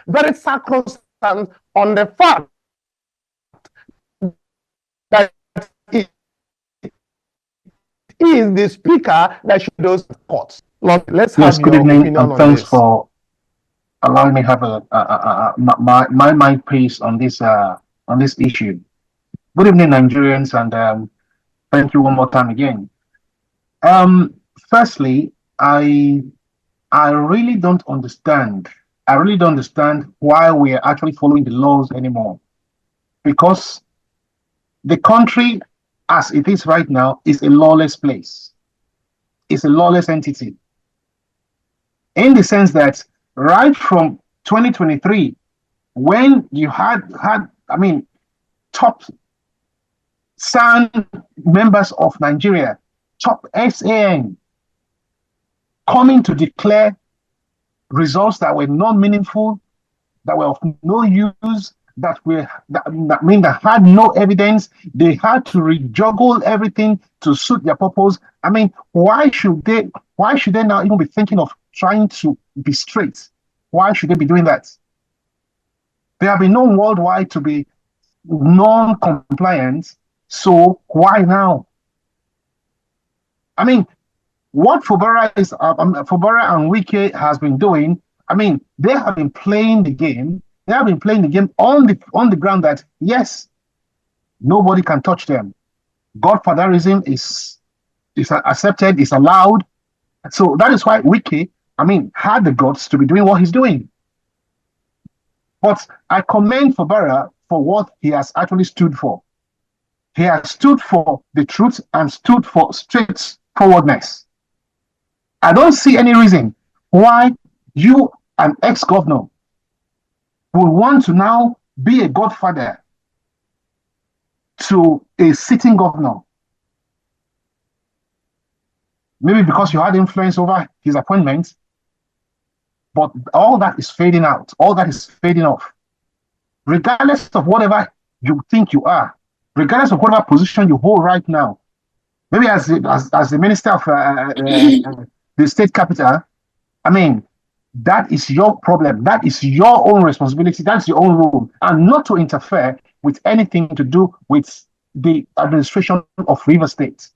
very circumspect on the fact that it is the speaker that should those courts. Let's have good your evening, opinion and on thanks this. for allowing me to have my mind piece on this issue. Good evening, Nigerians, and thank you one more time again. Firstly, I really don't understand. I really don't understand why we are actually following the laws anymore, because the country, as it is right now, is a lawless place. It's a lawless entity, in the sense that right from 2023, when you had top SAN members of Nigeria, top SAN, coming to declare results that were not meaningful, that were of no use, that had no evidence. They had to rejuggle everything to suit their purpose. I mean, why should they now even be thinking of trying to be straight? Why should they be doing that? They have been known worldwide to be non-compliant, so why now? I mean, what Fubara and Wike has been doing, I mean, they have been playing the game. They have been playing the game on the ground that, yes, nobody can touch them. Godfatherism is accepted, is allowed. So that is why Wike, had the guts to be doing what he's doing. But I commend Fubara for what he has actually stood for. He has stood for the truth and stood for straightforwardness. I don't see any reason why you, an ex-governor, would want to now be a godfather to a sitting governor. Maybe because you had influence over his appointment, but all that is fading out. All that is fading off. Regardless of whatever you think you are, regardless of whatever position you hold right now, maybe as the minister of the state capital, that is your problem. That is your own responsibility. That's your own role, and not to interfere with anything to do with the administration of River State.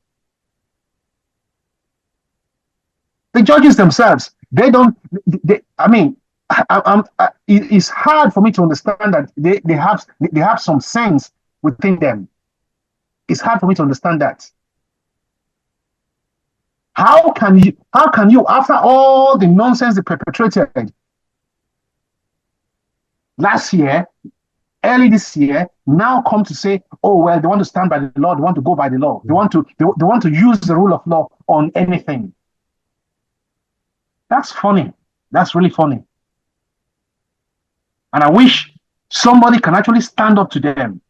The judges themselves, it's hard for me to understand that they have some sense within them. It's hard for me to understand that. How can you, after all the nonsense they perpetrated last year, early this year, now come to say, oh well, they want to stand by the law, they want to go by the law, they want to use the rule of law on anything. That's funny. That's really funny. And I wish somebody can actually stand up to them.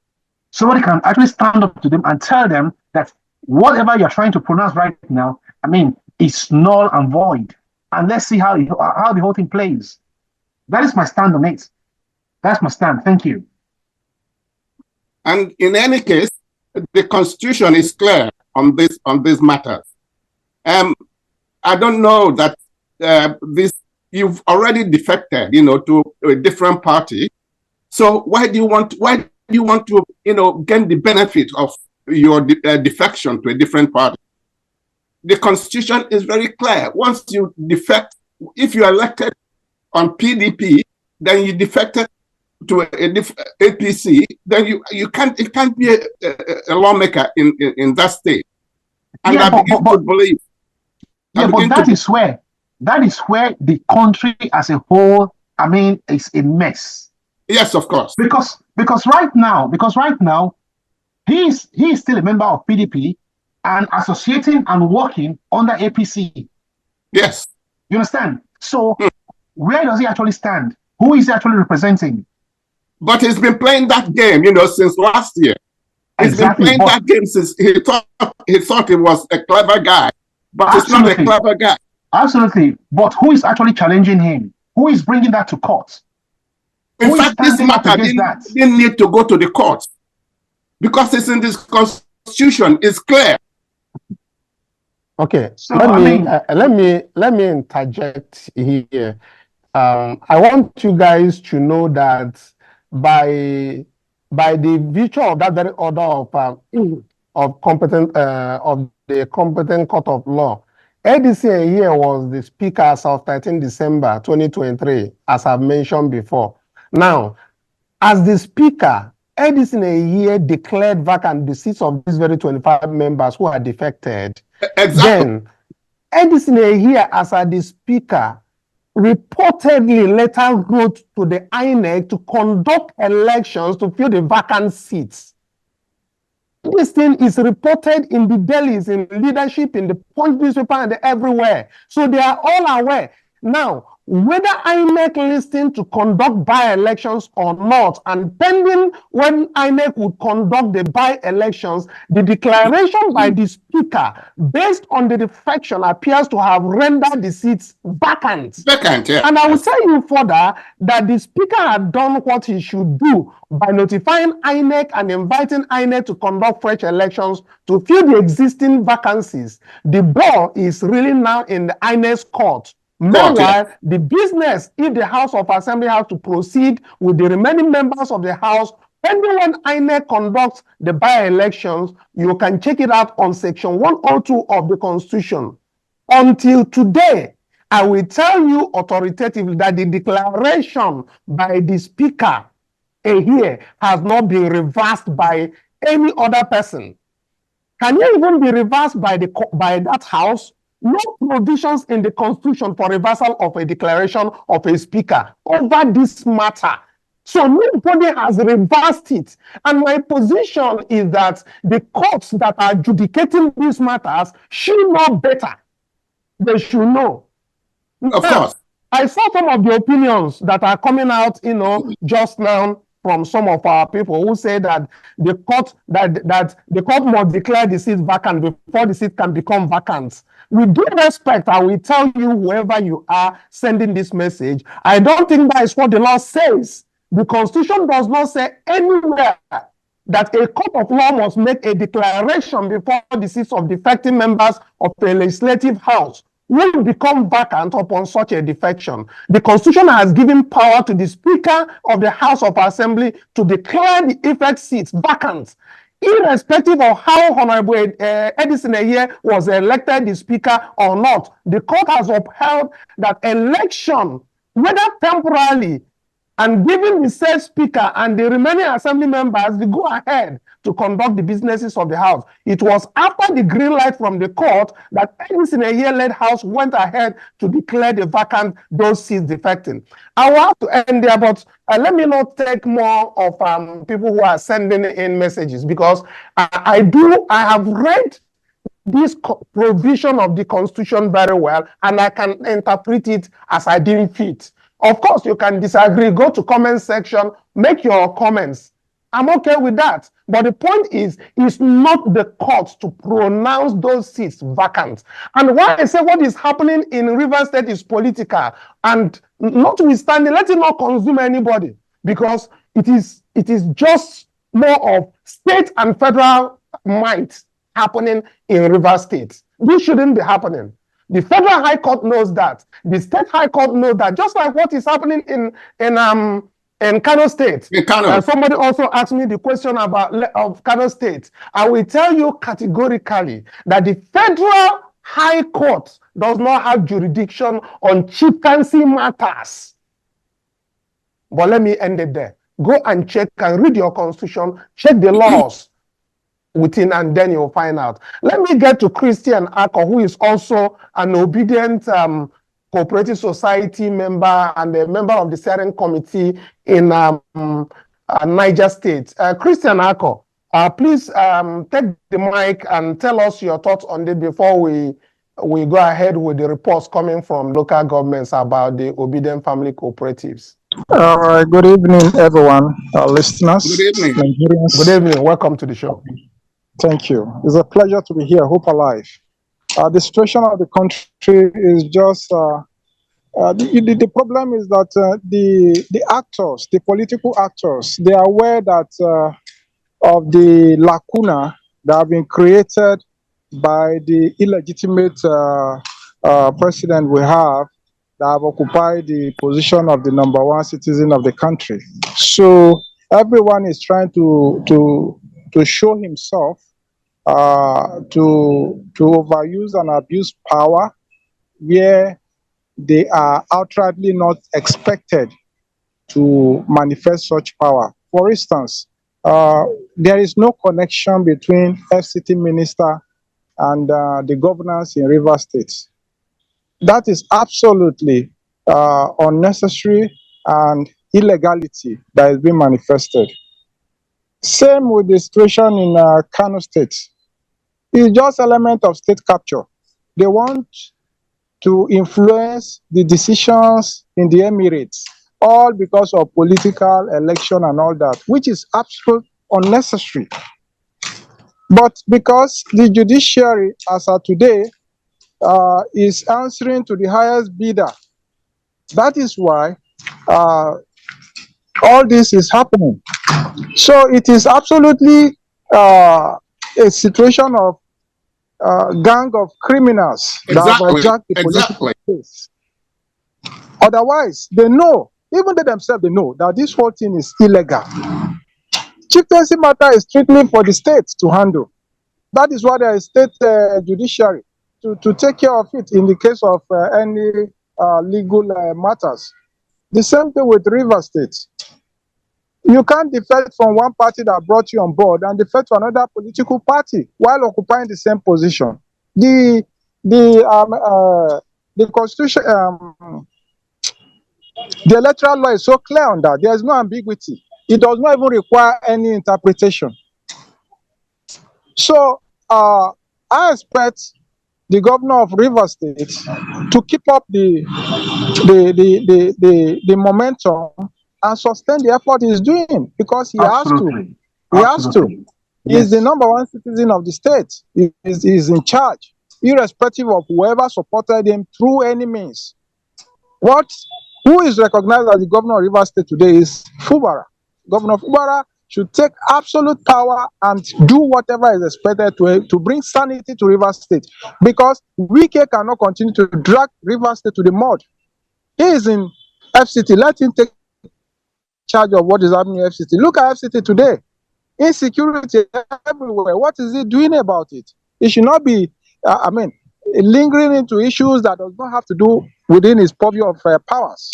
Somebody can actually stand up to them and tell them that whatever you're trying to pronounce right now, it's null and void. And let's see how the whole thing plays. That is my stand on it. That's my stand. Thank you. And in any case, the Constitution is clear on this matter. I don't know that you've already defected, to a different party. So why do you want to, gain the benefit of your defection to a different party? The Constitution is very clear. Once you defect, if you are elected on PDP, then you defected to a APC, then you can't. It can't be a lawmaker in that state. And yeah, I begin to believe. Yeah, but that is where the country as a whole, is a mess. Yes, of course. Because right now, he is still a member of PDP and associating and working under APC. Yes. You understand? So where does he actually stand? Who is he actually representing? But he's been playing that game, since last year. He's been playing that game since he thought he was a clever guy, but he's not a clever guy. Absolutely. But who is actually challenging him? Who is bringing that to court? In fact, this matter didn't need to go to the court because it's in this Constitution. It's clear. Okay, so let me interject here. I want you guys to know that by the virtue of that very order of the competent court of law, ADC here was the speaker as of 13 December 2023, as I've mentioned before. Now, as the speaker, Edison here declared vacant the seats of these very 25 members who are defected. Exactly. Then, Edison here, as the speaker, reportedly later wrote to the INEC to conduct elections to fill the vacant seats. This thing is reported in the dailies, in leadership, in the Punch newspaper, and everywhere. So they are all aware. Now, whether INEC listing to conduct by-elections or not, and pending when INEC would conduct the by-elections, the declaration by the speaker based on the defection appears to have rendered the seats vacant. Vacant, yeah. And I will tell you further that the speaker had done what he should do by notifying INEC and inviting INEC to conduct fresh elections to fill the existing vacancies. The ball is really now in the INEC's court. Meanwhile, the business, if the House of Assembly has to proceed with the remaining members of the House, pending when INEC conducts the by-elections, you can check it out on Section 102 of the Constitution. Until today, I will tell you authoritatively that the declaration by the Speaker here has not been reversed by any other person. Can it even be reversed by that House? No provisions in the Constitution for reversal of a declaration of a speaker over this matter. So nobody has reversed it. And my position is that the courts that are adjudicating these matters should know better. They should know. Of course. I saw some of the opinions that are coming out, just now from some of our people who say that the court must declare the seat vacant before the seat can become vacant. With due respect, I will tell you, whoever you are sending this message, I don't think that is what the law says. The Constitution does not say anywhere that a court of law must make a declaration before the seats of defecting members of the legislative house will become vacant upon such a defection. The Constitution has given power to the Speaker of the House of Assembly to declare the effect seats vacant, irrespective of how Honorable Edison here was elected the Speaker or not. The court has upheld that election, whether temporarily, and giving the said Speaker and the remaining Assembly members the go-ahead to conduct the businesses of the House. It was after the green light from the court that Edison here-led House went ahead to declare the vacant, those seats defecting. I will have to end there, but let me not take more of people who are sending in messages, because I have read this provision of the Constitution very well, and I can interpret it as I deem fit. Of course, you can disagree. Go to comment section, make your comments. I'm okay with that. But the point is, it's not the court to pronounce those seats vacant. And why I say what is happening in Rivers State is political, and notwithstanding, let it not consume anybody, because it is just more of state and federal might happening in Rivers State. This shouldn't be happening. The Federal High Court knows that. The State High Court knows that. Just like what is happening in Kanu State. Somebody also asked me the question of Kanu State. I will tell you categorically that the Federal High Court does not have jurisdiction on chieftaincy matters. But let me end it there. Go and check and read your Constitution. Check the laws within, and then you'll find out. Let me get to Christian Ako, who is also an Obidient Cooperative Society member and a member of the steering committee in Niger State. Christian Ako, please take the mic and tell us your thoughts on it before we go ahead with the reports coming from local governments about the Obidient family cooperatives. All right. Good evening, everyone, listeners. Good evening. Nigerians. Good evening. Welcome to the show. Thank you. It's a pleasure to be here. Hope alive. The situation of the country is just the problem is that the actors, the political actors, they are aware that of the lacuna that have been created by the illegitimate president we have, that have occupied the position of the #1 citizen of the country. So everyone is trying to show himself, to overuse and abuse power where they are outrightly not expected to manifest such power. For instance, there is no connection between FCT minister and the governance in Rivers State. That is absolutely unnecessary and illegality that is being manifested. Same with the situation in Kanu State. It's just element of state capture. They want to influence the decisions in the Emirates, all because of political election and all that, which is absolutely unnecessary. But because the judiciary, as of today, is answering to the highest bidder, that is why all this is happening. So it is absolutely a situation of gang of criminals that have hijacked the political space. Otherwise, they know, even they themselves, they know that this whole thing is illegal. Chieftaincy matter is strictly for the state to handle. That is why there is state judiciary to take care of it in the case of any legal matters. The same thing with Rivers State. You can't defect from one party that brought you on board and defect to another political party while occupying the same position. The constitution, the electoral law is so clear on that. There is no ambiguity. It does not even require any interpretation. So I expect the governor of Rivers State to keep up the momentum and sustain the effort he's doing, because he Absolutely. has to. He's the #1 citizen of the state. He is in charge, irrespective of whoever supported him through any means. Who is recognized as the governor of Rivers State today is Fubara. Governor Fubara should take absolute power and do whatever is expected to bring sanity to Rivers State, because Wike cannot continue to drag Rivers State to the mud. He is in FCT. Let him take charge of what is happening in FCT. Look at FCT today. Insecurity everywhere. What is he doing about it? It should not be, lingering into issues that does not have to do within his purview of powers.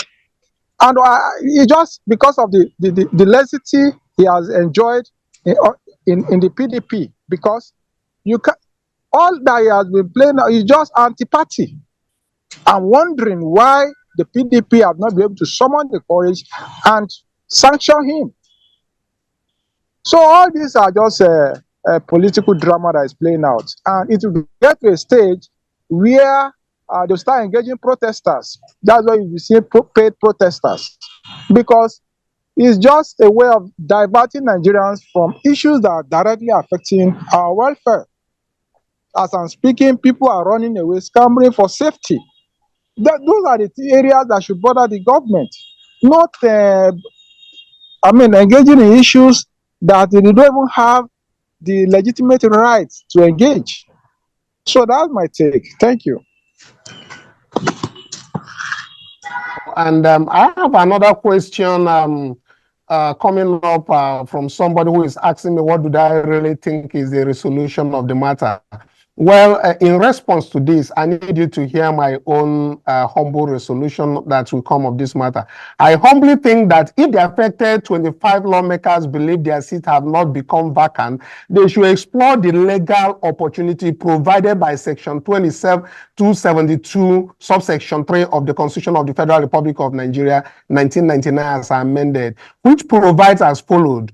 And he just, because of the laxity he has enjoyed in the PDP, because you can, all that he has been playing now is just anti-party. I'm wondering why the PDP have not been able to summon the courage and sanction him. So all these are just a political drama that is playing out, and it will get to a stage where they'll start engaging protesters. That's why you see paid protesters, because it's just a way of diverting Nigerians from issues that are directly affecting our welfare. As I'm speaking, people are running away, scampering for safety. Those are the areas that should bother the government, not engaging in issues that they don't even have the legitimate rights to engage. So that's my take. Thank you. And I have another question coming up from somebody who is asking me, what do I really think is the resolution of the matter? Well, in response to this, I need you to hear my own humble resolution that will come of this matter. I humbly think that if the affected 25 lawmakers believe their seats have not become vacant, they should explore the legal opportunity provided by Section 272, subsection 3 of the Constitution of the Federal Republic of Nigeria, 1999 as amended, which provides as follows.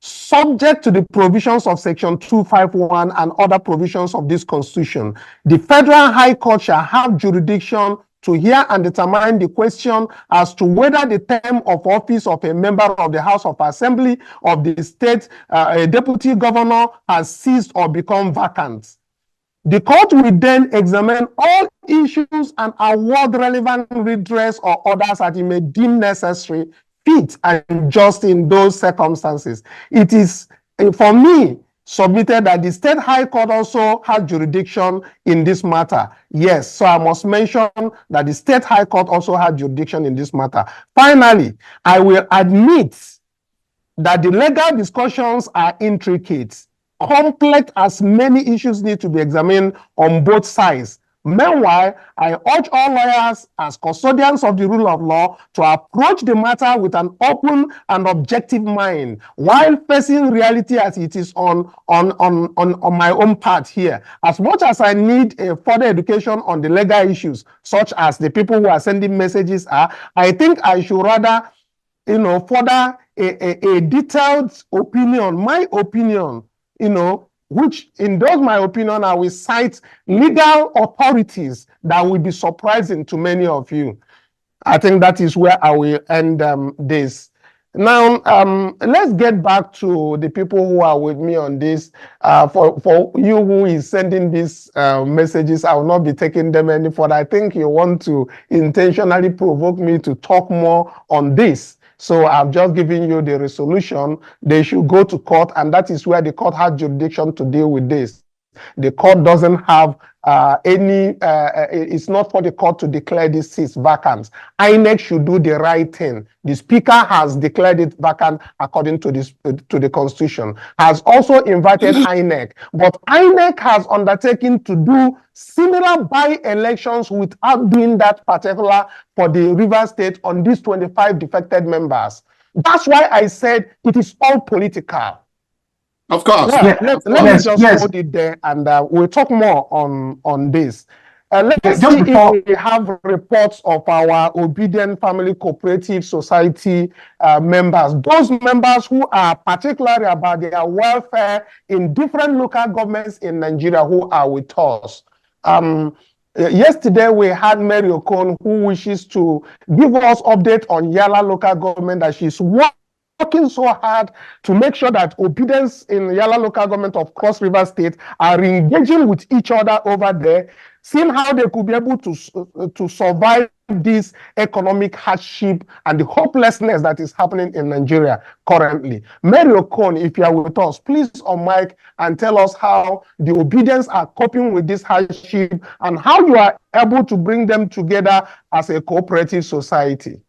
Subject to the provisions of Section 251 and other provisions of this Constitution, the Federal High Court shall have jurisdiction to hear and determine the question as to whether the term of office of a member of the House of Assembly of the state, a deputy governor, has ceased or become vacant. The court will then examine all issues and award relevant redress or orders that it may deem necessary, fit, and just in those circumstances. It is, for me, submitted that the State High Court also has jurisdiction in this matter. Yes, so I must mention that the State High Court also has jurisdiction in this matter. Finally, I will admit that the legal discussions are intricate, complex, as many issues need to be examined on both sides. Meanwhile, I urge all lawyers as custodians of the rule of law to approach the matter with an open and objective mind while facing reality as it is on my own part here. As much as I need a further education on the legal issues, such as the people who are sending messages are, I think I should rather, further a detailed opinion, my opinion, which in those, my opinion, I will cite legal authorities that will be surprising to many of you. I think that is where I will end this. Now, let's get back to the people who are with me on this. For you who is sending these messages, I will not be taking them any further. I think you want to intentionally provoke me to talk more on this. So I've just given you the resolution. They should go to court, and that is where the court has jurisdiction to deal with this. The court doesn't have it's not for the court to declare these seats vacant. INEC should do the right thing. The speaker has declared it vacant according to the constitution, has also invited INEC, but INEC has undertaken to do similar by-elections without doing that particular for the Rivers State on these 25 defected members. That's why I said it is all political. Of course. Well, let me just hold it there, and we'll talk more on this. Let's see if we have reports of our Obidient Family Cooperative Society members, those members who are particularly about their welfare in different local governments in Nigeria who are with us. Yesterday, we had Mary Okon, who wishes to give us update on Yala local government, that she's working so hard to make sure that Obedience in Yala local government of Cross River State are engaging with each other over there, seeing how they could be able to survive this economic hardship and the hopelessness that is happening in Nigeria currently. Mary Okon, if you are with us, please on mic and tell us how the Obedience are coping with this hardship and how you are able to bring them together as a cooperative society.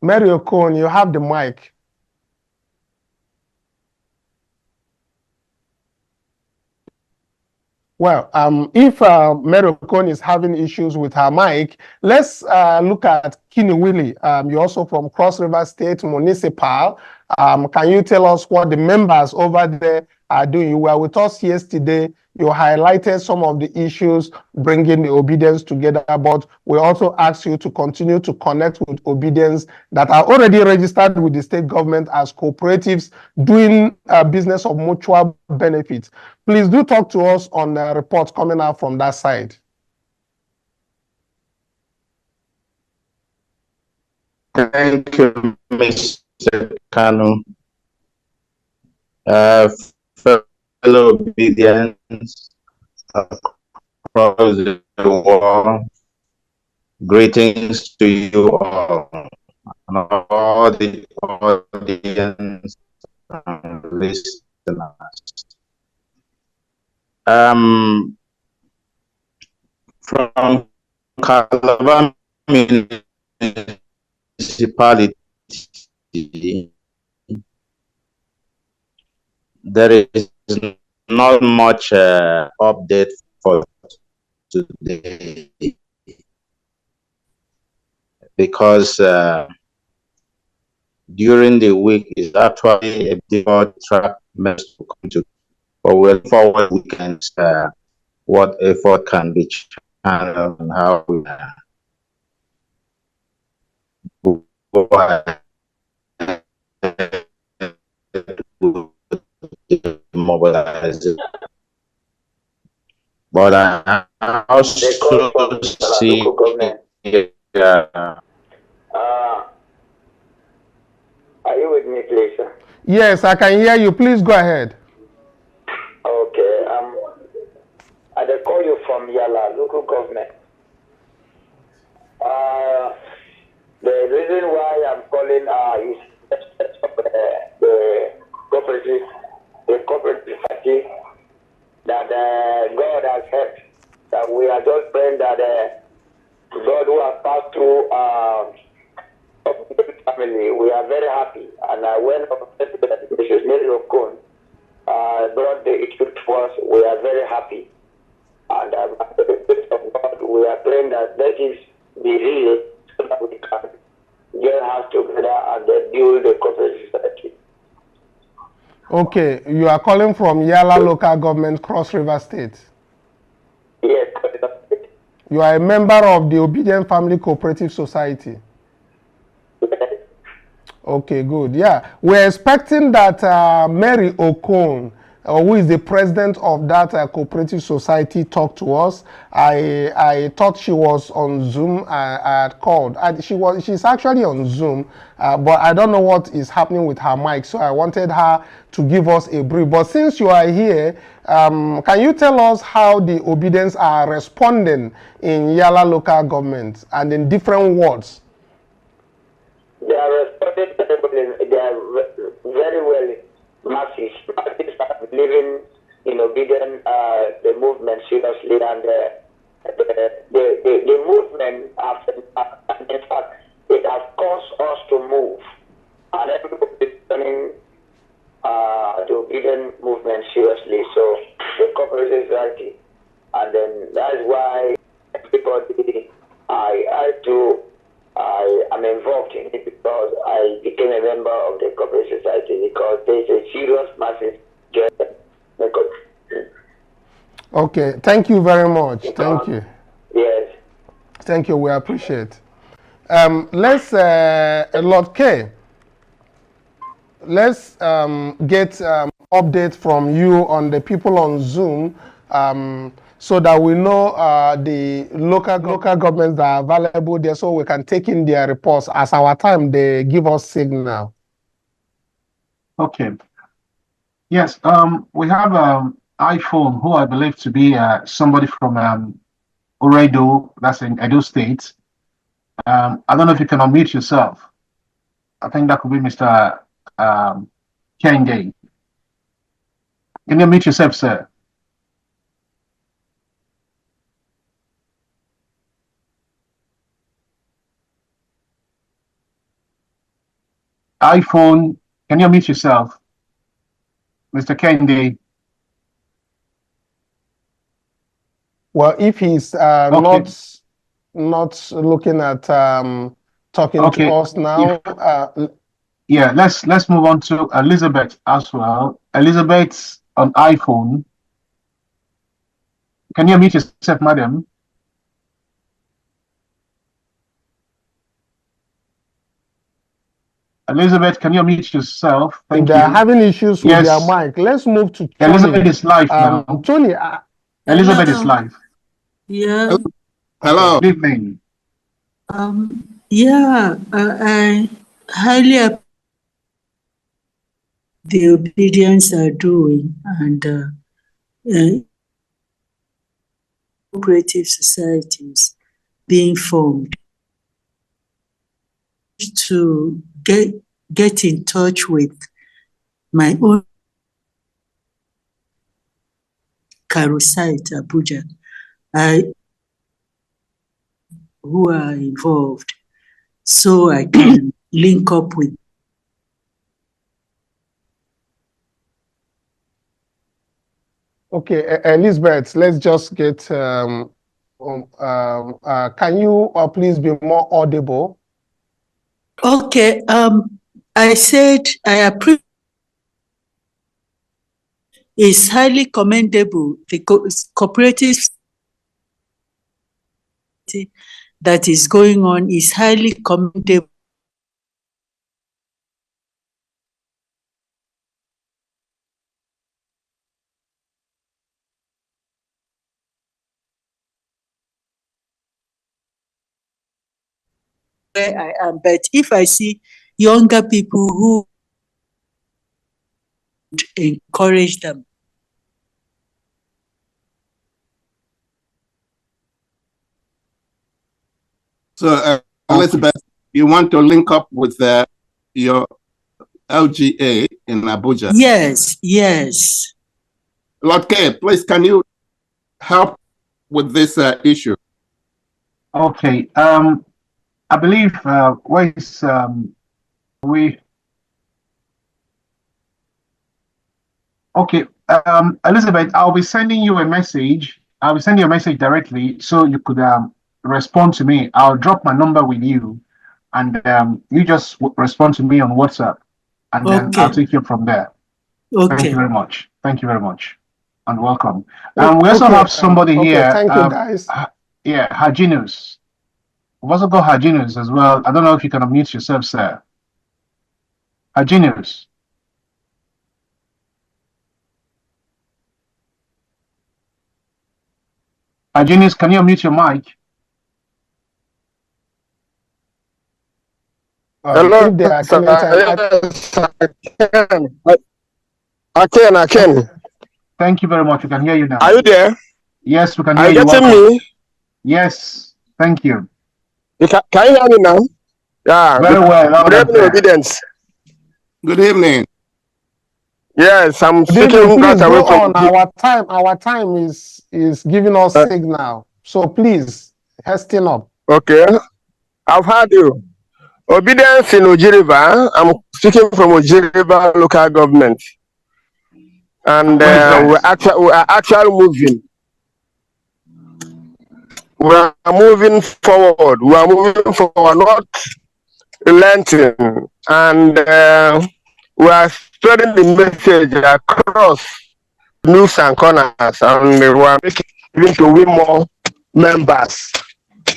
Mary Okon, you have the mic. Well, if Mary Okon is having issues with her mic, let's look at Kinu Willie. You're also from Cross River State Municipal. Can you tell us what the members over there are doing? You were with us yesterday. You highlighted some of the issues bringing the Obedience together, but we also ask you to continue to connect with Obedience that are already registered with the state government as cooperatives doing business of mutual benefit. Please do talk to us on the reports coming out from that side. Thank you, Mr. Kanu. Fellow Obedience across the world, greetings to you all and all the audience and listeners. From Calabar Municipality, there is not much update for today because during the week is actually a difficult track mess to come to. But we'll forward weekends what effort can be channeled and how we mobilize it. But I also see are you with me, please? Yes, I can hear you. Please go ahead. Okay. I call you from Yala local government. The reason why I'm calling is the cooperative party that God has helped. That we are just praying that God who has passed through family, we are very happy. And when Mrs. Mary Okon brought the issue to us, we are very happy. And by the grace of God, we are praying that that is the real so that we can get us together and build the cooperative society. Okay, you are calling from Yala local government, Cross River State. Yes. You are a member of the Obidient Family Cooperative Society. Yes. Okay, good. Yeah, we're expecting that Mary Okon, who is the president of that cooperative society, talk to us. I thought she was on Zoom. I had called. She's actually on Zoom, but I don't know what is happening with her mic. So I wanted her to give us a brief. But since you are here, can you tell us how the Obedients are responding in Yala local government and in different wards? They are responding very well. They are very well. Masses are living in Obidient, the movement seriously, and the movement in fact, it has caused us to move, and everybody is turning the Obidient movement seriously. So the cooperative society, and then that's why everybody I am involved in it because I became a member of the cooperative society because there is a serious massive journey. Okay, thank you very much. Thank you. Yes. Thank you. We appreciate. Let's Lord K. Let's get update from you on the people on Zoom. So that we know the local governments that are available there, so we can take in their reports as our time they give us signal. Okay. Yes. We have iPhone, who I believe to be somebody from Oredo, that's in Edo State. I don't know if you can unmute yourself. I think that could be Mr. Kenge. Can you unmute yourself, sir? iPhone, can you unmute yourself? Mr. Kende. Well, if he's not looking at talking to us now. Yeah, let's move on to Elizabeth as well. Elizabeth's on iPhone. Can you unmute yourself, madam? Elizabeth, can you unmute yourself? Thank you. They're having issues with their mic. Let's move to Tony. Elizabeth is live now. Tony. Elizabeth is live. Yeah. Hello. Good evening. I highly appreciate the Obedients are doing and cooperative societies being formed to get in touch with my own Karu site, Abuja, who are involved, so I can link up with. Okay, Elizabeth, let's just get. Can you please be more audible? Okay. I said I appreciate. It's highly commendable. The cooperative that is going on is highly commendable. Where I am, but if I see younger people who encourage them, So, Elizabeth, you want to link up with your LGA in Abuja? Yes, yes. Lord K, please, can you help with this issue? Okay. I believe where is we? Okay. Elizabeth, I'll be sending you a message. I'll be sending you a message directly so you could respond to me. I'll drop my number with you, and you just respond to me on WhatsApp, and then I'll take you from there. Okay. Thank you very much. Thank you very much, and welcome. We also have somebody here. Thank you, guys. Yeah, Hajinus. We've also got Hajinus as well. I don't know if you can unmute yourself, sir. Hajinus. Hajinus, can you unmute your mic? Hello, I can. Thank you very much. We can hear you now. Are you there? Yes, we can hear you. Are you getting me? Yes, thank you. Can you hear me now? Yeah. Very well. Good evening, Obidient. Good evening. Yes, I'm speaking right away from our time is giving us signal. So please hasten up. Okay. I've heard you. Obedience in Ojiriba. I'm speaking from Ojiriba local government. And we're actually moving. We are moving forward. We are moving forward, not relenting. And we are spreading the message across nooks and corners. And we are making to win more members.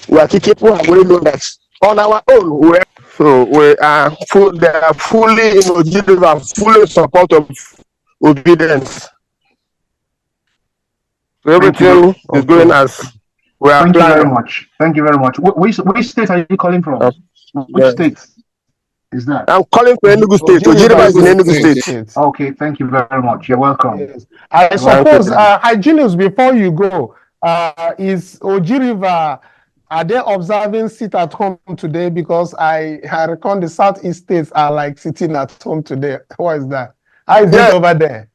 We are keeping people who know that on our own. So we are they are fully in Ojiriba, fully in support of Obedience. So everything is going as we are planning. Thank you very much. Thank you very much. Which state are you calling from? Which state is that? I'm calling from Enugu State. Ojiriba is in Enugu State. Okay, thank you very much. You're welcome. Yes. I suppose, Hygienist, before you go, is Ojiriba, are they observing sit at home today? Because I reckon the Southeast states are like sitting at home today. What is that? How is it over there?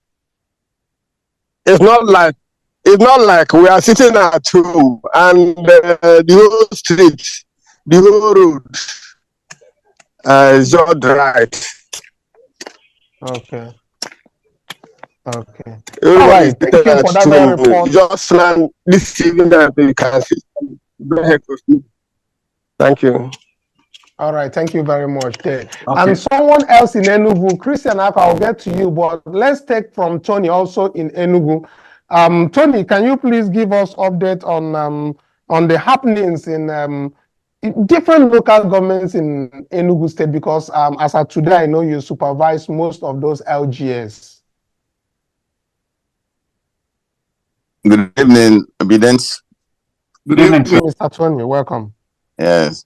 It's not like we are sitting at home and the whole street, the whole road is all right. Okay. Okay. All right. Thank you for that report. Just land this evening that you can see. Go ahead with me. Thank you. All right, thank you very much. Okay. And someone else in Enugu, Christian, I'll get to you, but let's take from Tony also in Enugu. Tony, can you please give us update on the happenings in different local governments in Enugu State? Because as of today, I know you supervise most of those LGS. Good evening, Obedience. Good evening, Mr. Tony. Welcome. Yes.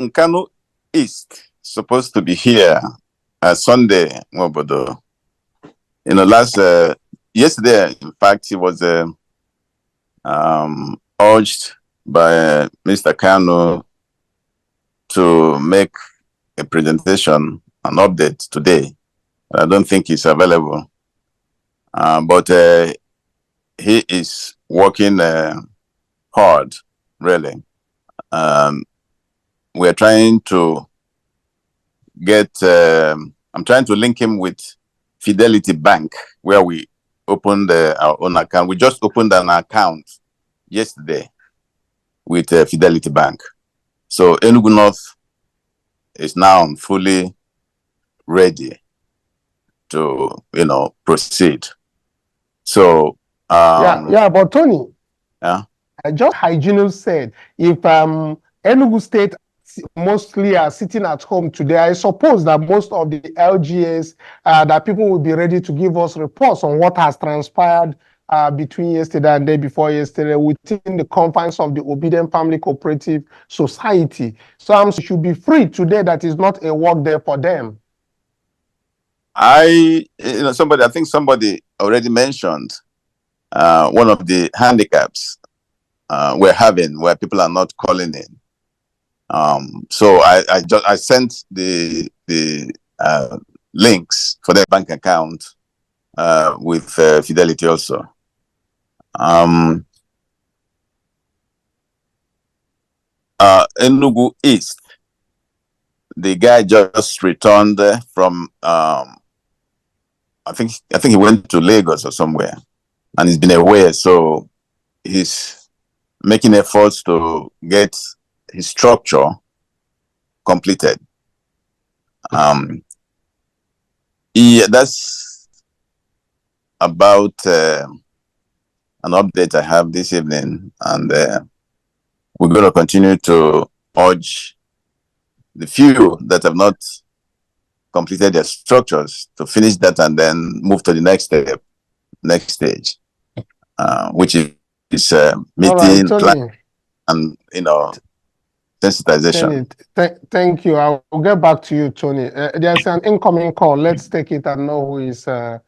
Kanu East supposed to be here Sunday, Mobodo. You know, yesterday, in fact, he was urged by Mr. Kanu to make a presentation, an update today. I don't think he's available. But he is working hard, really. We're trying to get, I'm trying to link him with Fidelity Bank, where we opened our own account. We just opened an account yesterday with Fidelity Bank. So Enugu North is now fully ready to, proceed. So, but Tony, just Hygienist said, if Enugu State mostly are sitting at home today, I suppose that most of the LGAs, that people will be ready to give us reports on what has transpired between yesterday and day before yesterday within the confines of the Obidient Family Cooperative Society. So should be free today. That is not a work day for them. I think somebody already mentioned one of the handicaps we're having where people are not calling in. So I sent the links for their bank account with Fidelity also. Enugu East, the guy just returned from I think he went to Lagos or somewhere, and he's been away, so he's making efforts to get his structure completed. Yeah, that's about an update I have this evening, and we're going to continue to urge the few that have not completed their structures to finish that and then move to the next step, next stage, which is meeting, plan, and sensitization. Tony, thank you. I'll get back to you, Tony. There's an incoming call. Let's take it and know who is on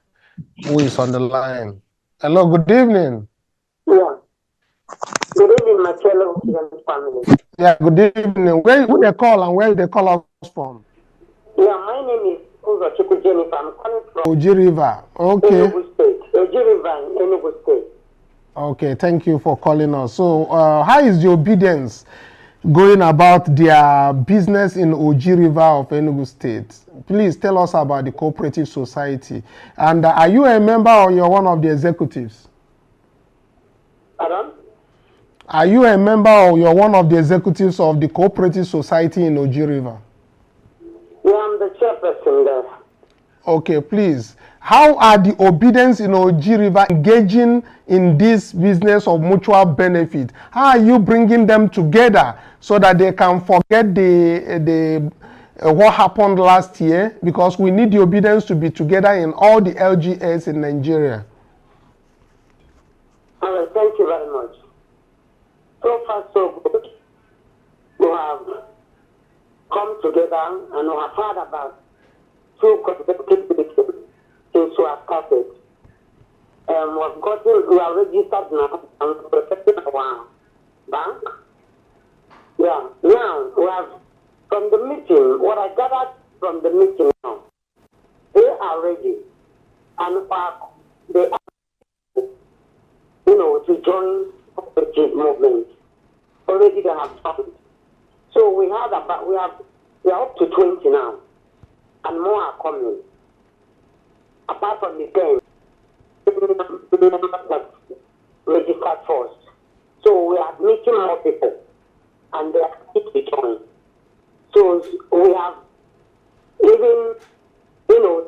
the line. Hello, good evening. Yeah. Good evening, my fellow family. Yeah, good evening. Where they call and where they call us from? Yeah, my name is Uzochukwu Jennifer. I'm calling from Oji River. Okay. Enugu State. Oji River in Enugu State. Okay, thank you for calling us. So, how is the Obedience going about their business in Oji River of Enugu State? Please tell us about the Cooperative Society. And are you a member or you're one of the executives? Pardon? Are you a member or you're one of the executives of the Cooperative Society in Oji River? Yeah, I'm the chairperson there. Okay, please. How are the Obedience in Oji River engaging in this business of mutual benefit? How are you bringing them together so that they can forget the what happened last year? Because we need the Obedience to be together in all the LGAs in Nigeria. All right, thank you very much. So far, so good. We have come together and we have heard about 2 consecutive meetings since we have started. We are registered now and protecting our bank. Yeah, now we have, from the meeting, what I gathered from the meeting now, they are ready and they are, to join the movement. Already they have started. So we are up to 20 now, and more are coming. Apart from the 10 that registered first. So we are meeting more people, and they are ready to join. So we have even,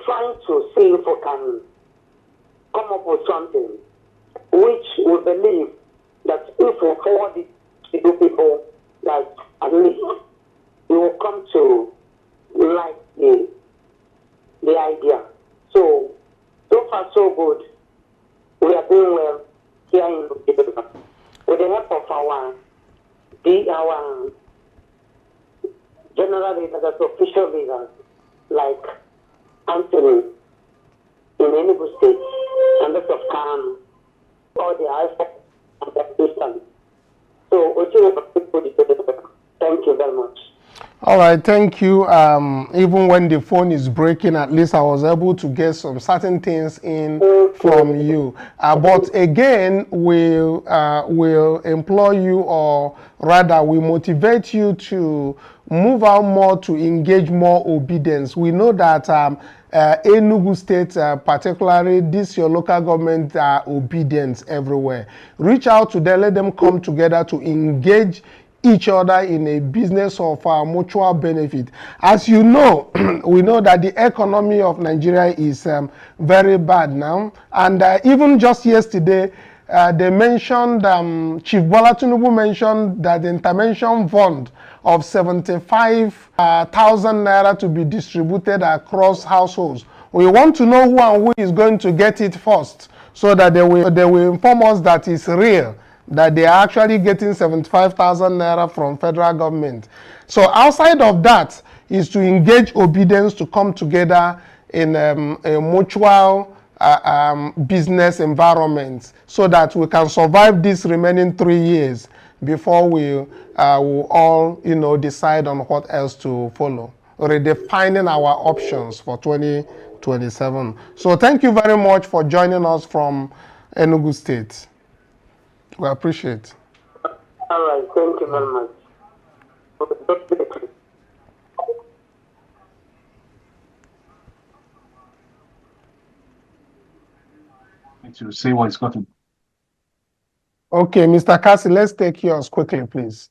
trying to see if we can come up with something which we believe that if we forward it to the people, like at least we will come to like the idea. So far so good. We are doing well here in Obidient. With the help of our general leaders, official leaders, like Anthony in Enugu State, and lots of Kanu, all the IFA and the system. So, thank you very much. All right, thank you. Even when the phone is breaking, at least I was able to get some certain things in from you. But again, we'll employ you, or rather, we motivate you to move out more, to engage more Obedience. We know that Enugu State, particularly this your local government, are Obedient everywhere. Reach out to them, let them come together to engage each other in a business of mutual benefit. As you know, we know that the economy of Nigeria is very bad now. And even just yesterday, they mentioned, Chief Bola Tinubu mentioned that the intervention fund of 75,000 naira to be distributed across households. We want to know who and who is going to get it first, so that they will inform us that it's real, that they are actually getting 75,000 naira from federal government. So outside of that is to engage Obedience to come together in a mutual business environment so that we can survive these remaining 3 years before we will all, decide on what else to follow. Redefining our options for 2027. So thank you very much for joining us from Enugu State. We appreciate. All right, thank you very much. To see what it's got to. Okay, Mr. Cassie, let's take yours quickly, please.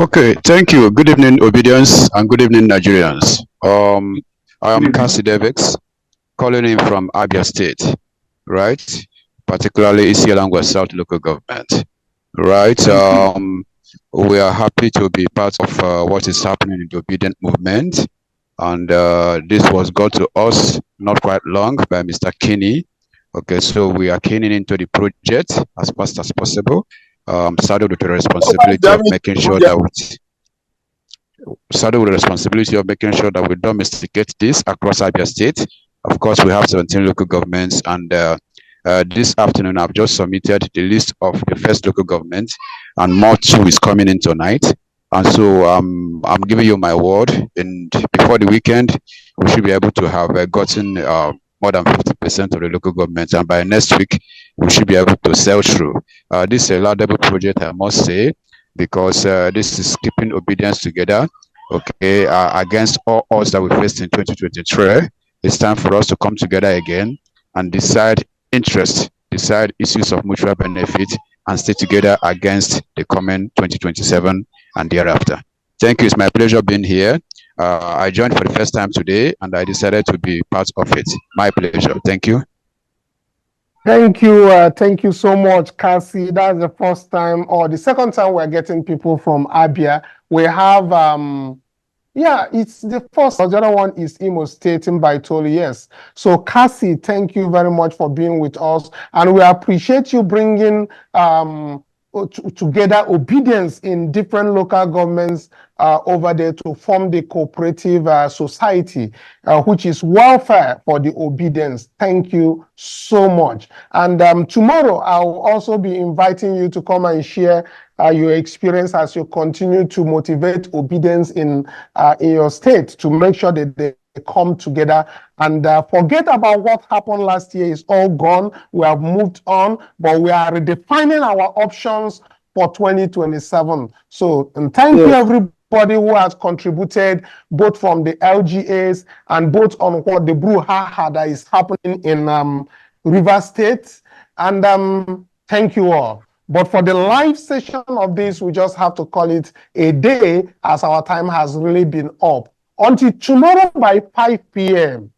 Okay, thank you. Good evening, Obedience, and good evening, Nigerians. I am Cassie Devix, calling in from Abia State, right? Particularly Isialangwa South Local Government, right? We are happy to be part of what is happening in the Obidient movement, and this was got to us not quite long by Mr. Kinney. Okay, so we are keening into the project as fast as possible. Started with the responsibility of making sure that we domesticate this across Abia State. Of course, we have 17 local governments, and this afternoon I've just submitted the list of the first local government, and more too is coming in tonight. And so I'm giving you my word, and before the weekend, we should be able to have gotten more than 50% of the local governments, and by next week we should be able to sell through. This is a laudable project, I must say, because this is keeping Obedience together, okay, against all odds that we faced in 2023. It's time for us to come together again and decide interests, decide issues of mutual benefit, and stay together against the coming 2027 and thereafter. Thank you. It's my pleasure being here. I joined for the first time today, and I decided to be part of it. My pleasure. Thank you. Thank you. Thank you so much, Cassie. That's the first time, or the second time we're getting people from Abia. We have, yeah, it's the first. The other one is Imo State in Baitoli, yes. So, Cassie, thank you very much for being with us. And we appreciate you bringing together Obedience in different local governments over there to form the cooperative society, which is welfare for the Obedience. Thank you so much. And tomorrow I'll also be inviting you to come and share your experience as you continue to motivate Obedience in your state to make sure that they come together and forget about what happened last year. Is all gone. We have moved on, but we are redefining our options for 2027. So, and thank you everybody who has contributed, both from the LGAs and both on what the brouhaha that is happening in River State. And thank you all. But for the live session of this, we just have to call it a day, as our time has really been up. Until tomorrow by 5 p.m.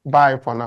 Bye for now.